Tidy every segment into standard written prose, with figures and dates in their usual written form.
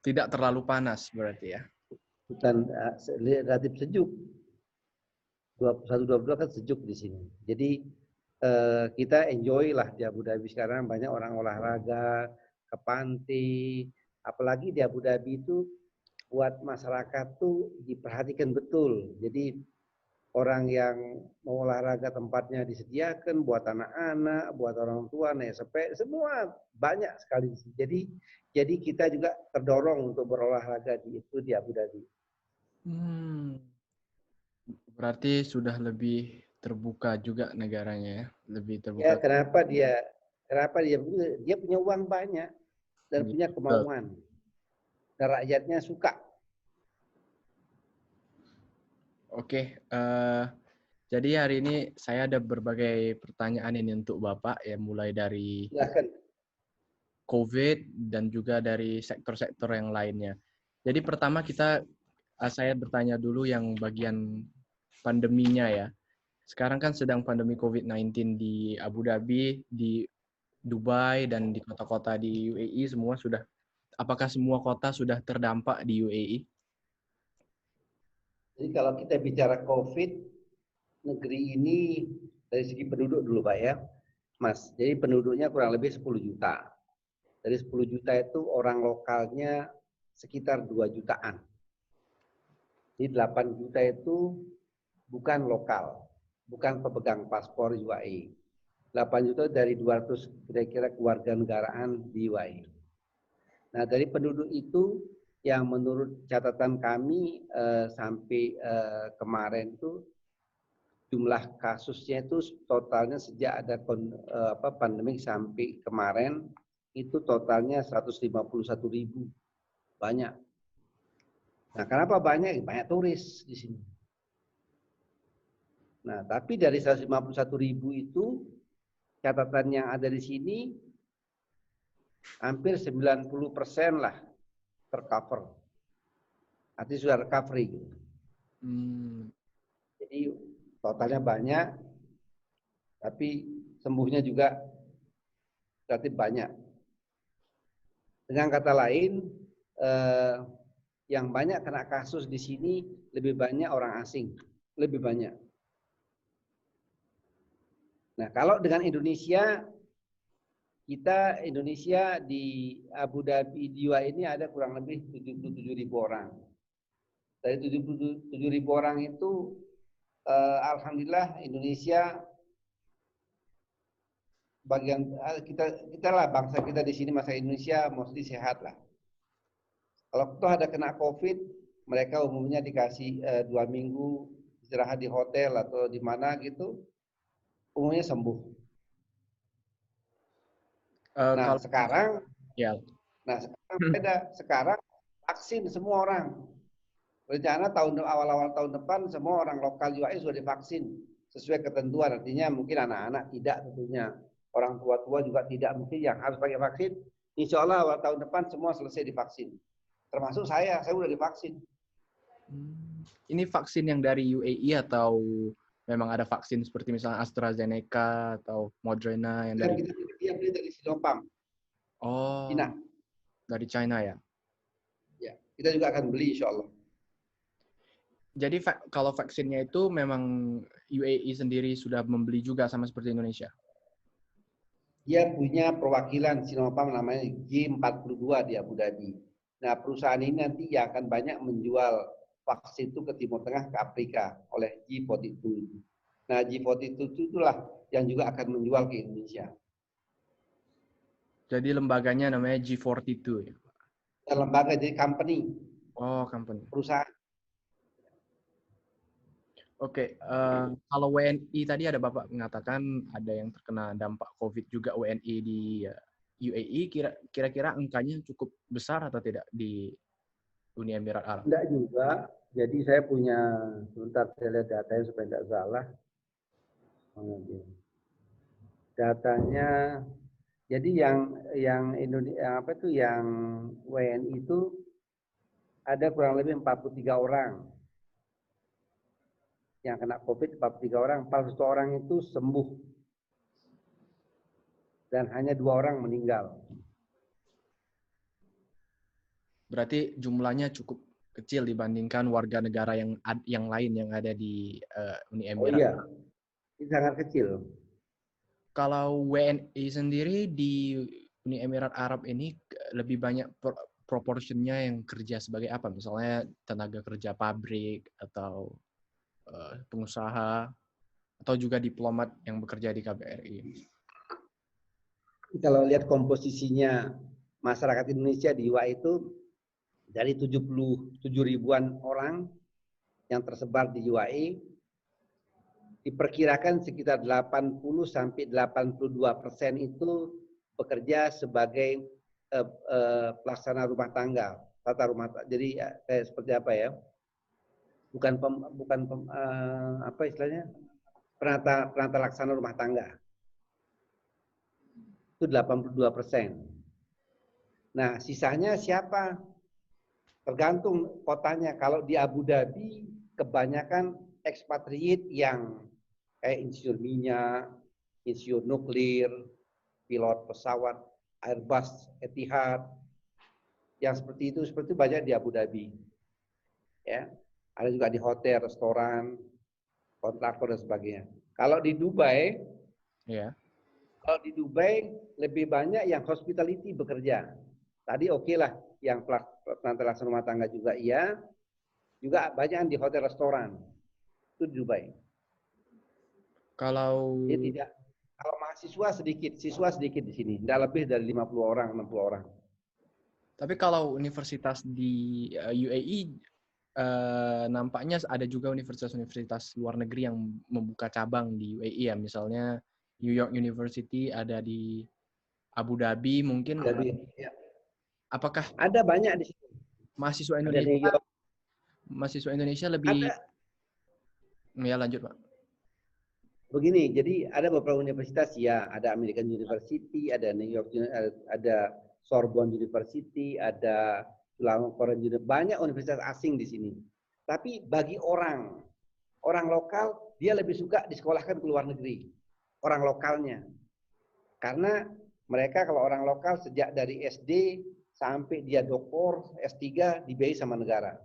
Tidak terlalu panas berarti ya. Bukan relatif sejuk. 21-22 kan sejuk di sini. Jadi kita enjoy lah di Abu Dhabi sekarang, banyak orang olahraga ke pantai, apalagi di Abu Dhabi itu buat masyarakat tuh diperhatikan betul. Jadi orang yang mau olahraga tempatnya disediakan buat anak-anak, buat orang tua, naik sepeda, semua banyak sekali. Jadi kita juga terdorong untuk berolahraga di Abu Dhabi. Berarti sudah lebih terbuka juga negaranya ya, lebih Ya, terbuka. kenapa dia punya uang banyak dan punya Betul. kemauan. Dan rakyatnya suka. Oke, jadi hari ini saya ada berbagai pertanyaan ini untuk Bapak ya, mulai dari Silahkan. COVID dan juga dari sektor-sektor yang lainnya. Jadi pertama saya bertanya dulu yang bagian pandeminya ya. Sekarang kan sedang pandemi COVID-19 di Abu Dhabi, di Dubai, dan di kota-kota di UAE semua sudah. Apakah semua kota sudah terdampak di UAE? Jadi kalau kita bicara COVID, negeri ini dari segi penduduk dulu Pak ya, Mas. Jadi penduduknya kurang lebih 10 juta. Dari 10 juta itu orang lokalnya sekitar 2 jutaan. Jadi 8 juta itu bukan lokal, bukan pemegang paspor UAE. 8 juta dari 200 kira-kira kewarganegaraan di UAE. Nah, dari penduduk itu yang menurut catatan kami sampai kemarin itu jumlah kasusnya itu totalnya sejak ada pandemik sampai kemarin itu totalnya 151.000. Banyak. Nah, kenapa banyak? Banyak turis di sini. Nah, tapi dari 151.000 itu catatan yang ada di sini hampir 90% lah tercover. Artinya sudah recovery gitu. Jadi totalnya banyak, tapi sembuhnya juga relatif banyak. Dengan kata lain, yang banyak kena kasus di sini lebih banyak orang asing, lebih banyak. Nah, kalau dengan Indonesia, Indonesia di Abu Dhabi di UAE ini ada kurang lebih 77.000 orang. Dari 77.000 orang itu, alhamdulillah Indonesia bagian kita lah bangsa kita di sini masa Indonesia mesti sehat lah. Kalau toh ada kena COVID, mereka umumnya dikasih 2 minggu istirahat di hotel atau di mana gitu, umumnya sembuh. Nah Kalau sekarang ya, beda. Sekarang vaksin semua orang. Rencana awal-awal tahun depan semua orang lokal UAE sudah divaksin sesuai ketentuan. Artinya mungkin anak-anak tidak tentunya. Orang tua-tua juga tidak mungkin yang harus pakai vaksin. Insya Allah awal tahun depan semua selesai divaksin. Termasuk saya sudah divaksin. ini vaksin yang dari UAE atau memang ada vaksin seperti misalnya AstraZeneca atau Moderna yang dari Dia beli dari Sinopharm, Oh, Cina. dari China ya. Ya, kita juga akan beli insya Allah. Jadi kalau vaksinnya itu memang UAE sendiri sudah membeli juga sama seperti Indonesia. Dia punya perwakilan Sinopharm namanya G42 di Abu Dhabi. Nah, perusahaan ini nanti yang akan banyak menjual vaksin itu ke Timur Tengah, ke Afrika oleh G42. Nah, G42 itulah yang juga akan menjual ke Indonesia. Jadi lembaganya namanya G42 ya. Dan lembaga jadi company, Oh, company. perusahaan. Oke, kalau WNI tadi ada Bapak mengatakan ada yang terkena dampak COVID juga WNI di UAE. Kira-kira angkanya cukup besar atau tidak di Uni Emirat Arab? Enggak juga. Jadi saya punya, sebentar saya lihat datanya supaya tidak salah. Datanya, jadi yang Indonesia apa itu yang WNI itu ada kurang lebih 43 orang yang kena COVID, 43 orang, 41 orang itu sembuh dan hanya 2 orang meninggal. Berarti jumlahnya cukup kecil dibandingkan warga negara yang lain yang ada di Uni Oh Emirat. iya, ini sangat kecil. Kalau WNI sendiri di Uni Emirat Arab ini lebih banyak proporsinya yang kerja sebagai apa? Misalnya tenaga kerja pabrik atau pengusaha atau juga diplomat yang bekerja di KBRI. Kalau lihat komposisinya masyarakat Indonesia di UAE itu dari 77 ribuan orang yang tersebar di UAE, diperkirakan sekitar 80 sampai 82% itu bekerja sebagai pelaksana rumah tangga, tata rumah tangga. Jadi kayak seperti apa ya? Bukan apa istilahnya? Penata laksana rumah tangga. Itu 82%. Nah, sisanya siapa? Tergantung kotanya. Kalau di Abu Dhabi kebanyakan ekspatriat yang kayak insinyur minyak, insinyur nuklir, pilot pesawat Airbus, Etihad, yang seperti itu banyak di Abu Dhabi. Ya, ada juga di hotel, restoran, kontraktor dan sebagainya. Kalau di Dubai, lebih banyak yang hospitality bekerja. Tadi oke lah, yang penata rumah tangga juga iya, juga banyak di hotel restoran. Itu di Dubai. Kalau siswa sedikit di sini, tidak lebih dari 50 orang, 60 orang. Tapi kalau universitas di UAE nampaknya ada juga universitas-universitas luar negeri yang membuka cabang di UAE ya, misalnya New York University ada di Abu Dhabi mungkin. Ya. Apakah ada banyak di sini? Mahasiswa Indonesia lebih ada. Ya lanjut Pak. Begini, jadi ada beberapa universitas ya, ada American University, ada New York, ada Sorbonne University, ada Korea University, banyak universitas asing di sini. Tapi bagi orang lokal, dia lebih suka disekolahkan ke luar negeri, orang lokalnya. Karena mereka kalau orang lokal sejak dari SD sampai dia doktor, S3 dibiayai sama negara.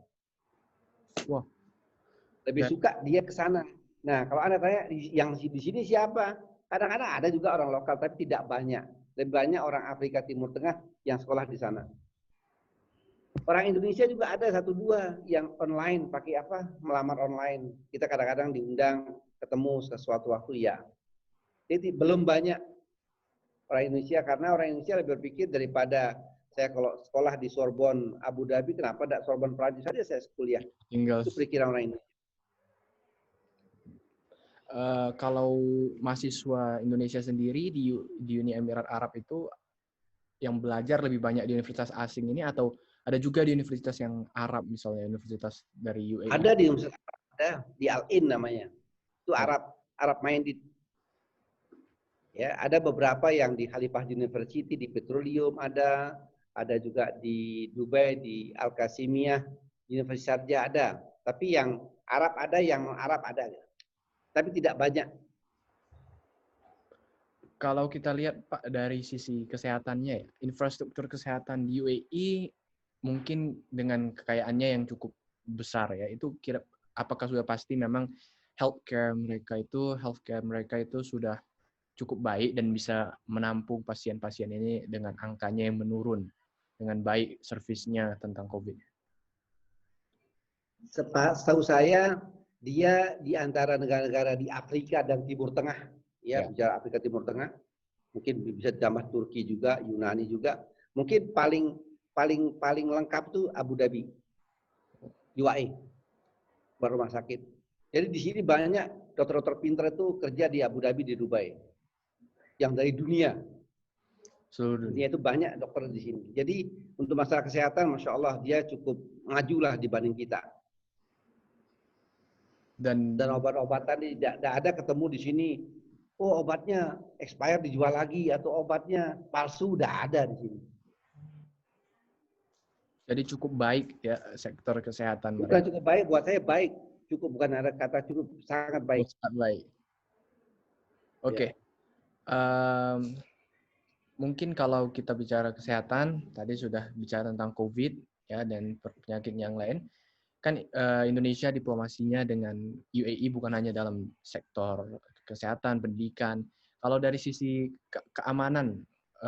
Wah. Lebih suka dia ke sana. Nah, kalau Anda tanya yang di sini siapa? Kadang-kadang ada juga orang lokal, tapi tidak banyak. Lebih banyak orang Afrika Timur Tengah yang sekolah di sana. Orang Indonesia juga ada 1-2 yang online, pakai apa? Melamar online. Kita kadang-kadang diundang ketemu sesuatu waktu ya. Jadi belum banyak orang Indonesia, karena orang Indonesia lebih berpikir daripada saya kalau sekolah di Sorbonne Abu Dhabi, kenapa tidak Sorbonne Prancis saja saya kuliah? Itu pikiran orang Indonesia. Kalau mahasiswa Indonesia sendiri di Uni Emirat Arab itu yang belajar lebih banyak di universitas asing ini atau ada juga di universitas yang Arab, misalnya universitas dari UAE? Ada di universitas Arab, ada di Al-In namanya. Itu Arab Minded. Ya, ada beberapa yang di Khalifah University di Petroleum ada juga di Dubai di Al-Qasimiyah Universitas Sharjah ada. Tapi yang Arab ada, yang Arab ada. Tapi tidak banyak. Kalau kita lihat Pak dari sisi kesehatannya ya, infrastruktur kesehatan di UAE mungkin dengan kekayaannya yang cukup besar ya, itu apakah sudah pasti memang healthcare mereka itu sudah cukup baik dan bisa menampung pasien-pasien ini dengan angkanya yang menurun dengan baik servisnya tentang COVID? Setahu saya dia di antara negara-negara di Afrika dan Timur Tengah, ya. Bicara Afrika Timur Tengah, mungkin bisa ditambah Turki juga, Yunani juga. Mungkin paling lengkap tuh Abu Dhabi, UAE, rumah sakit. Jadi di sini banyak dokter-dokter pintar itu kerja di Abu Dhabi, di Dubai, yang dari dunia. Dunia itu banyak dokter di sini. Jadi untuk masalah kesehatan, masya Allah dia cukup majulah dibanding kita. Dan obat-obatan tidak ada ketemu di sini. Oh, obatnya expired dijual lagi, atau obatnya palsu, udah ada di sini. Jadi cukup baik ya sektor kesehatan bukan mereka. Cukup baik, buat saya baik. Cukup, bukan ada kata cukup, sangat baik. Sangat baik. Oke. Mungkin kalau kita bicara kesehatan, tadi sudah bicara tentang COVID. ya dan penyakit yang lain. Kan Indonesia diplomasinya dengan UAE bukan hanya dalam sektor kesehatan, pendidikan. Kalau dari sisi keamanan,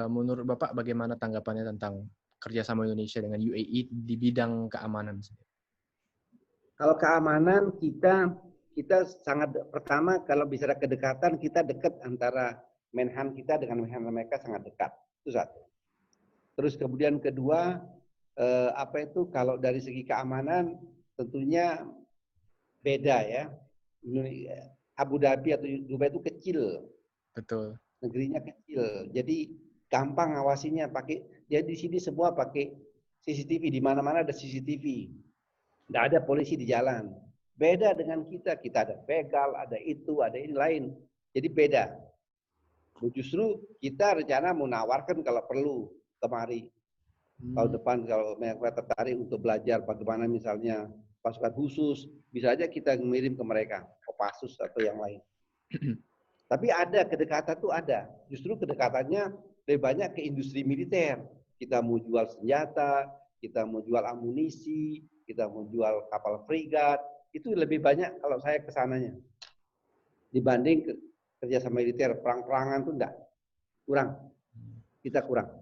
menurut Bapak bagaimana tanggapannya tentang kerjasama Indonesia dengan UAE di bidang keamanan? Kalau keamanan kita sangat pertama kalau bicara kedekatan kita dekat antara Menhan kita dengan Menhan mereka sangat dekat. Itu satu. Terus kemudian kedua kalau dari segi keamanan tentunya beda ya. Abu Dhabi atau Dubai itu kecil. Betul. Negerinya kecil. Jadi gampang ngawasinya pakai. Jadi di sini semua pakai CCTV, di mana-mana ada CCTV. Nggak ada polisi di jalan. Beda dengan kita ada begal, ada itu, ada ini lain. Jadi beda. Justru kita rencana menawarkan kalau perlu kemari. Tahun depan kalau mereka tertarik untuk belajar bagaimana misalnya pasukan khusus, bisa aja kita mengirim ke mereka, Kopassus atau yang lain. Tapi ada kedekatan tuh ada. Justru kedekatannya lebih banyak ke industri militer. Kita mau jual senjata, kita mau jual amunisi, kita mau jual kapal frigat, itu lebih banyak kalau saya kesananya. Dibanding kerjasama militer, perang-perangan tuh enggak. Kurang. Kita kurang.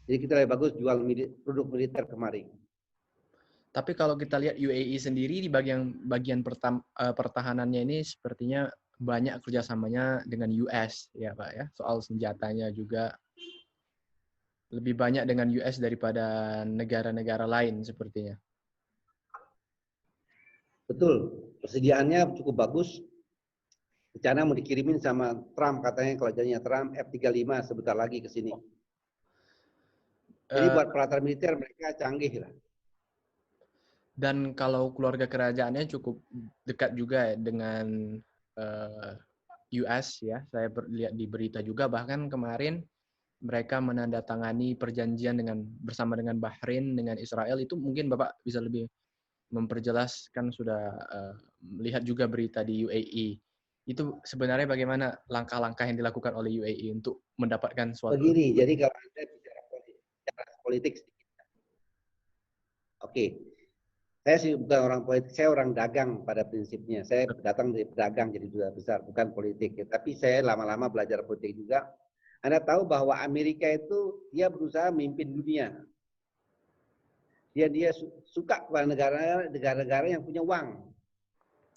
Jadi kita lebih bagus jual produk militer kemari. Tapi kalau kita lihat UAE sendiri di bagian pertahanannya ini sepertinya banyak kerjasamanya dengan US ya Pak ya. Soal senjatanya juga lebih banyak dengan US daripada negara-negara lain sepertinya. Betul, persediaannya cukup bagus. Rencana mau dikirimin sama Trump katanya kalau jadinya Trump F-35 sebentar lagi ke sini. Jadi buat peralatan militer mereka canggih lah. Dan kalau keluarga kerajaannya cukup dekat juga dengan US ya. Saya lihat di berita juga bahkan kemarin mereka menandatangani perjanjian bersama dengan Bahrain, dengan Israel. Itu mungkin Bapak bisa lebih memperjelas, kan sudah melihat juga berita di UAE. Itu sebenarnya bagaimana langkah-langkah yang dilakukan oleh UAE untuk mendapatkan suatu... Begini, jadi kalau Anda bicara politik oke. Saya sih bukan orang politik, saya orang dagang pada prinsipnya. Saya datang dari pedagang jadi duta besar, bukan politik. Tapi saya lama-lama belajar politik juga. Anda tahu bahwa Amerika itu dia berusaha memimpin dunia. Dia suka kepada negara-negara yang punya uang.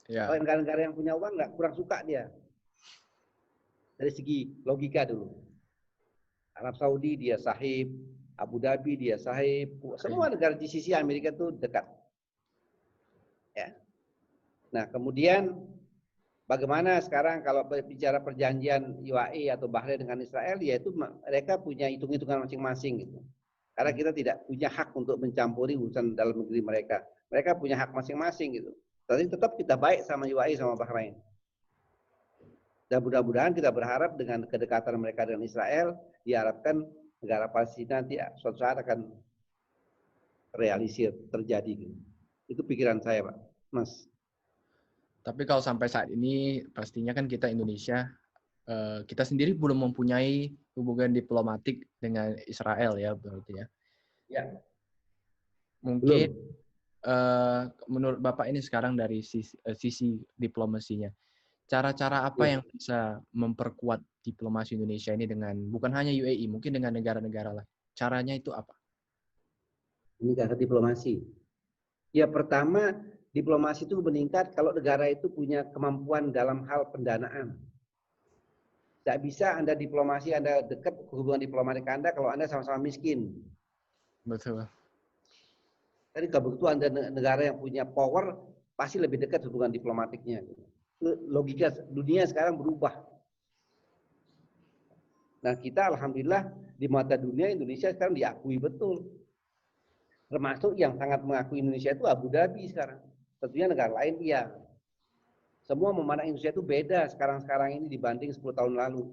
Ya. Kalau negara-negara yang punya uang nggak kurang suka dia. Dari segi logika dulu. Arab Saudi dia sahib, Abu Dhabi dia sahib, semua negara di sisi Amerika itu dekat. Ya. Nah kemudian bagaimana sekarang kalau bicara perjanjian UAE atau Bahrain dengan Israel, yaitu mereka punya hitung-hitungan masing-masing gitu. Karena kita tidak punya hak untuk mencampuri urusan dalam negeri mereka. Mereka punya hak masing-masing gitu. Tapi tetap kita baik sama UAE sama Bahrain. Dan mudah-mudahan kita berharap dengan kedekatan mereka dengan Israel, diharapkan negara Palestina nanti suatu saat akan realisir, terjadi. Gitu. Itu pikiran saya, Pak. Mas. Tapi kalau sampai saat ini, pastinya kan kita Indonesia, kita sendiri belum mempunyai hubungan diplomatik dengan Israel ya, berarti ya. Ya. Mungkin menurut Bapak ini sekarang dari sisi diplomasinya, cara-cara apa yang bisa memperkuat diplomasi Indonesia ini dengan bukan hanya UAE, mungkin dengan negara-negara lain. Caranya itu apa? Ini cara diplomasi. Ya pertama, diplomasi itu meningkat kalau negara itu punya kemampuan dalam hal pendanaan. Tidak bisa Anda diplomasi, Anda dekat hubungan diplomatik Anda kalau Anda sama-sama miskin. Betul. Jadi kalau begitu Anda negara yang punya power, pasti lebih dekat hubungan diplomatiknya. Logika dunia sekarang berubah. Nah kita alhamdulillah di mata dunia Indonesia sekarang diakui betul. Termasuk yang sangat mengakui Indonesia itu Abu Dhabi sekarang. Tentunya negara lain iya. Semua memandang Indonesia itu beda sekarang-sekarang ini dibanding 10 tahun lalu.